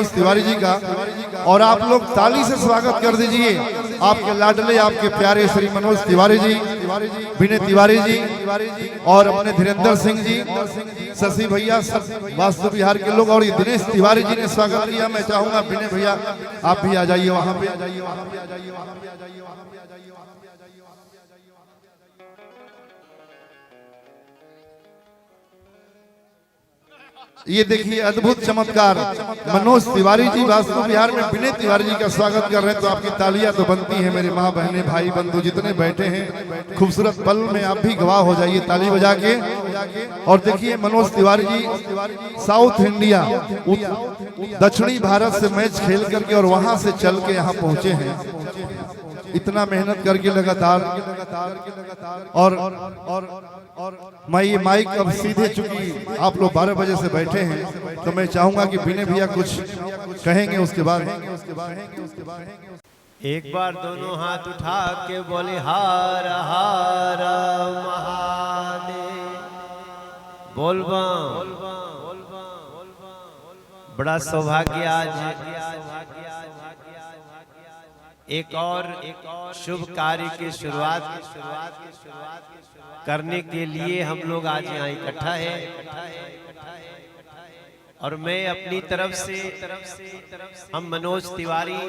मनोज तिवारी जी का, और आप लोग ताली से स्वागत कर दीजिए आपके लाडले, आपके प्यारे श्री मनोज तिवारी जी, विनय तिवारी जी और अपने धीरेन्द्र सिंह जी, शशि भैया, सब वास्तु विहार के लोग, और दिनेश तिवारी जी ने स्वागत किया। मैं चाहूंगा विनय भैया आप भी आ जाइए वहां पे। ये देखिए अद्भुत चमत्कार, मनोज तिवारी जी वास्तु विहार में विनय तिवारी जी का स्वागत कर रहे हैं, तो आपकी तालियां तो बनती हैं मेरे माँ बहने भाई बंधु जितने बैठे हैं। खूबसूरत पल में आप भी गवाह हो जाइए ताली बजा के। और देखिए मनोज तिवारी जी साउथ इंडिया, दक्षिणी भारत से मैच खेल करके और वहां से चल के यहाँ पहुंचे हैं, इतना मेहनत करके लगातार। और मैं ये माइक अब सीधे, चूंकि आप लोग 12 बजे से बैठे हैं, तो मैं चाहूंगा कि विनय भैया कुछ कहेंगे, उसके बाद एक बार दोनों हाथ उठा के बोले हार हार महादेव बोल बम। बड़ा सौभाग्य आज एक और शुभ कार्य की शुरुआत करने के लिए हम लोग आज यहाँ इकट्ठा है। और मैं अपनी तरफ से हम मनोज तिवारी,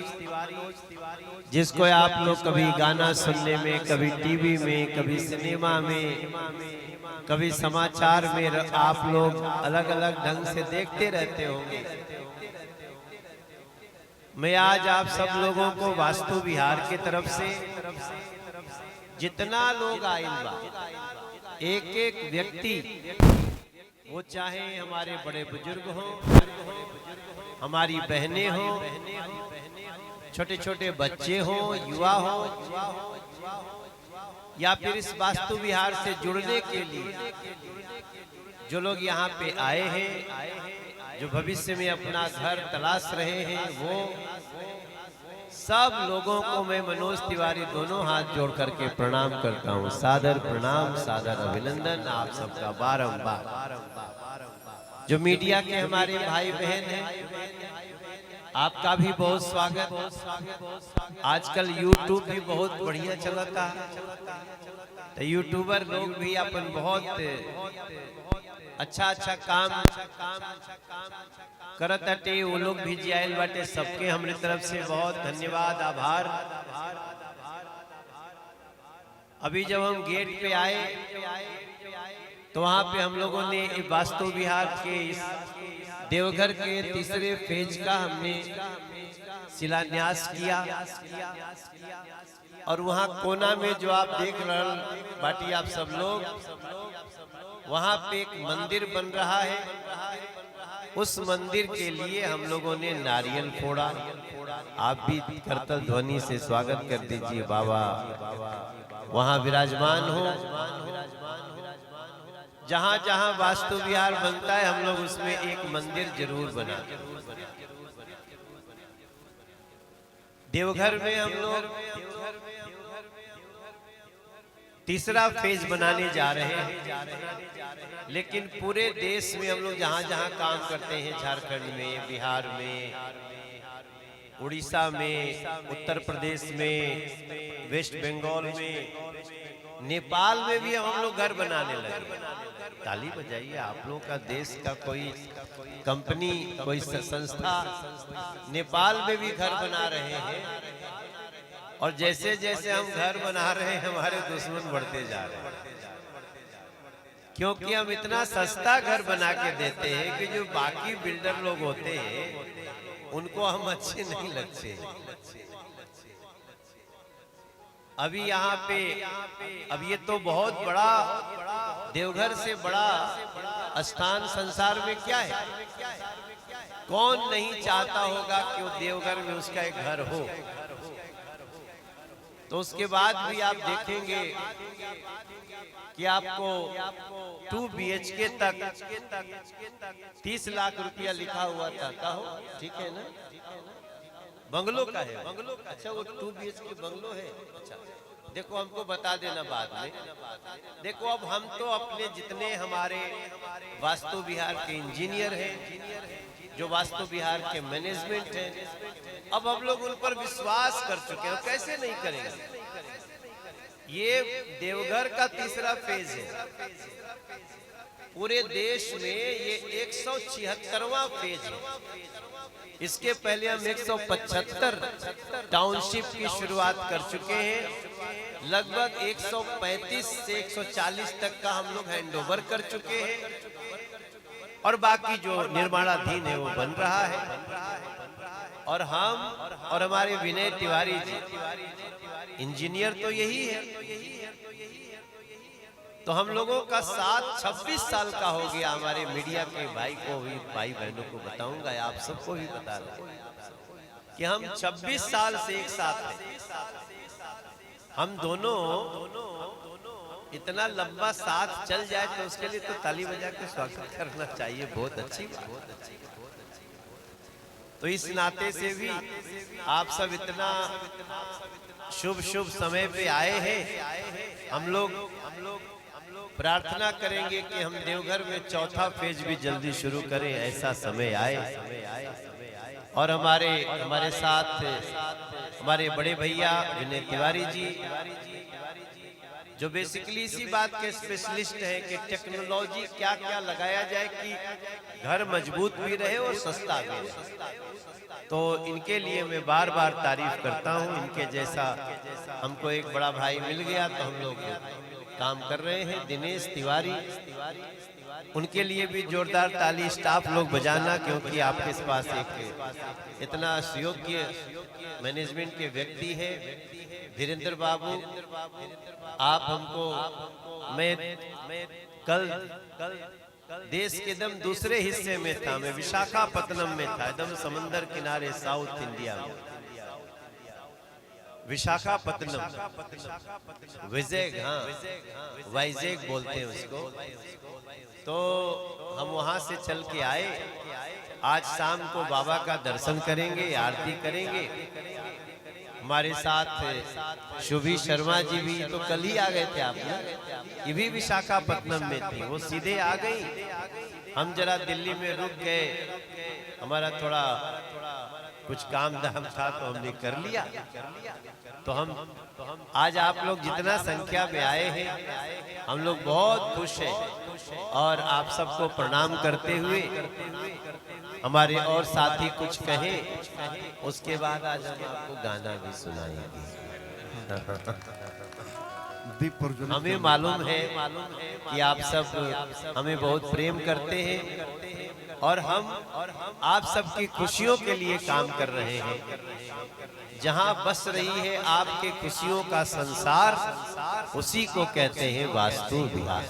जिसको आप लोग कभी गाना सुनने में, कभी टीवी में, कभी सिनेमा में, कभी समाचार में आप लोग अलग अलग ढंग से देखते रहते होंगे, मैं आज आप सब लोगों को वास्तु विहार की तरफ से जितना लोग आए बा, एक एक व्यक्ति, वो चाहे हमारे बड़े बुजुर्ग हों, हमारी बहनें हों, छोटे छोटे बच्चे हों, युवा हों, या फिर इस वास्तु विहार से जुड़ने के लिए जो लोग यहाँ पे आए हैं, जो भविष्य में अपना घर तलाश रहे हैं, वो सब लोगों को मैं मनोज तिवारी दोनों हाथ जोड़ करके प्रणाम करता हूँ। सादर प्रणाम, सादर अभिनंदन आप सबका बारंबार। जो मीडिया के हमारे भाई बहन हैं, आपका भी बहुत स्वागत। आजकल यूट्यूब भी बहुत बढ़िया चलता है, तो यूट्यूबर लोग भी अपन बहुत अच्छा काम करत हटे, वो लोग भी जायल बाटे। सबके हमरे तरफ से बहुत धन्यवाद, आभार। अभी जब हम गेट पे आए तो वहां पे हम लोगों ने वास्तु विहार के इस देवघर के तीसरे फेज का हमने शिलान्यास किया। और वहां कोना में जो आप देख रहे बाटी आप सब लोग, वहां पे एक मंदिर बन रहा है। उस मंदिर के लिए हम लोगों ने नारियल फोड़ा। आप भी करतल ध्वनि से स्वागत कर दीजिए। बाबा वहां विराजमान हो। जहां जहां वास्तु विहार बनता है, हम लोग उसमें एक मंदिर जरूर बना। देवघर में हम लोग तीसरा फेज बनाने जा रहे हैं, लेकिन पूरे देश में हम लोग जहां जहां काम करते हैं, झारखंड में, बिहार में, उड़ीसा में, उत्तर प्रदेश में, वेस्ट बंगाल में, नेपाल में भी हम लोग घर बनाने लगे। ताली बजाइए। आप लोग का देश का कोई कंपनी, कोई संस्था नेपाल में भी घर बना रहे हैं। और जैसे जैसे हम घर बना रहे हैं, हमारे दुश्मन बढ़ते जा रहे हैं, क्योंकि हम इतना सस्ता घर बना के देते हैं कि जो बाकी बिल्डर लोग होते हैं उनको हम अच्छे नहीं लगते। अभी यहाँ पे, अब ये तो बहुत बड़ा, देवघर से बड़ा स्थान संसार में क्या है? कौन नहीं चाहता होगा कि वो देवघर में उसका एक घर हो। तो उसके बाद भी आप देखेंगे कि आपको 2 BHK तक 30 लाख रुपया लिखा हुआ था। कहो ठीक है ना? बंगलो का है, बंगलो का। अच्छा, वो 2 BHK बंगलो है। अच्छा, देखो हमको बता देना बाद में। देखो अब हम तो अपने जितने हमारे वास्तु विहार के इंजीनियर हैं, जो वास्तु विहार के मैनेजमेंट है, अब हम लोग उन पर विश्वास कर चुके हैं। कैसे नहीं करेंगे? ये देवघर का तीसरा फेज है। पूरे देश में ये 176वां फेज है। इसके पहले हम 175 टाउनशिप की शुरुआत कर चुके हैं। लगभग 135 से 140 तक का हम लोग हैंडओवर कर चुके हैं, और बाकी जो निर्माणाधीन है वो बन रहा है। और हम और हमारे विनय तिवारी जी, इंजीनियर तो यही है। तो हम लोगों का साथ 26 साल का हो गया। हमारे मीडिया के भाई को भी, भाई बहनों को बताऊंगा, आप सबको भी बता रहे कि हम 26 साल से एक साथ हैं। हम दोनों इतना लंबा साथ चल जाए तो उसके लिए तो ताली बजा के स्वागत करना चाहिए। बहुत अच्छी बात। तो इस नाते से भी आप सब इतना शुभ समय पे आए हैं। हम लोग प्रार्थना करेंगे कि हम देवघर में चौथा फेज भी जल्दी शुरू करें, ऐसा समय आए। और हमारे साथ हमारे बड़े भैया विनय तिवारी जी, जो बेसिकली इसी बात के स्पेशलिस्ट हैं कि टेक्नोलॉजी क्या क्या लगाया जाए कि घर मजबूत भी रहे और सस्ता भी रहे। तो इनके लिए मैं बार बार तारीफ करता हूँ। इनके जैसा हमको एक बड़ा भाई मिल गया तो हम लोग काम कर रहे हैं। दिनेश तिवारी, उनके लिए भी जोरदार ताली स्टाफ लोग बजाना, क्योंकि आपके पास एक इतना सुयोग्य मैनेजमेंट के व्यक्ति है। धीरेन्द्र बाबू, आप हमको, मैं कल देश के एकदम दूसरे हिस्से में था, मैं विशाखापत्तनम में था, एकदम समंदर किनारे साउथ इंडिया में। विशाखापत्तनम, विजयग, हाँ वाइजैग बोलते हैं उसको। तो हम वहां से चल के आए। आज शाम को बाबा का दर्शन करेंगे, आरती करेंगे। हमारे साथ शुभी शर्मा जी भी तो कल ही आ गए थे। आप ये भी विशाखापत्तनम में थी, वो सीधे आ गई। हम जरा दिल्ली में रुक गए, हमारा थोड़ा कुछ काम धाम था तो हमने कर लिया। तो हम आज आप लोग जितना संख्या में आए हैं, हम लोग बहुत खुश हैं। और आप सबको प्रणाम करते हुए हमारे और साथी कुछ कहें, उसके बाद आज हम आपको गाना भी सुनाएंगे। हमें मालूम है कि आप सब हमें बहुत प्रेम करते हैं, और हम आप सबकी खुशियों के लिए काम कर रहे हैं। जहां बस रही है आपके खुशियों का संसार, उसी को कहते हैं वास्तु विहार।